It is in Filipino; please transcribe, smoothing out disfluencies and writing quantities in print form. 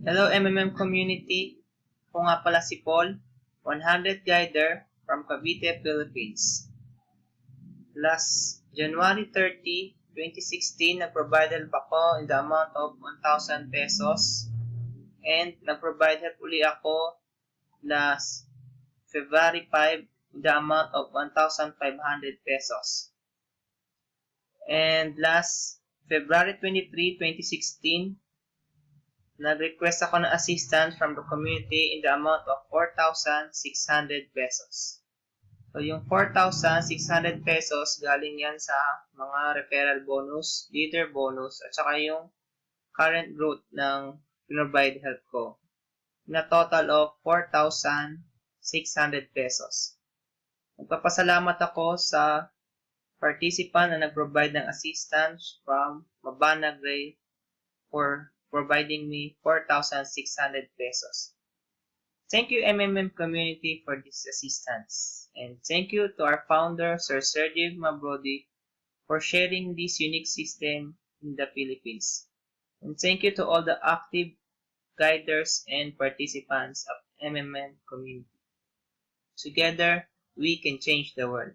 Hello MMM community, ako nga pala si Paul, 100 Guider from Cavite, Philippines. Last January 30, 2016, nag-provide help ako in the amount of 1,000 pesos and nag-provide help uli ako last February 5 in the amount of 1,500 pesos. And last February 23, 2016, nag-request ako ng assistance from the community in the amount of 4,600 pesos. So, yung 4,600 pesos, galing yan sa mga referral bonus, leader bonus, at saka yung current growth ng provide help ko. Na total of 4,600 pesos. Nagpapasalamat ako sa participant na nag-provide ng assistance from Mabana Gray for providing me 4,600 pesos. Thank you MMM community for this assistance. And thank you to our founder, Sir Sergio Mabrodi, for sharing this unique system in the Philippines. And thank you to all the active guiders and participants of MMM community. Together, we can change the world.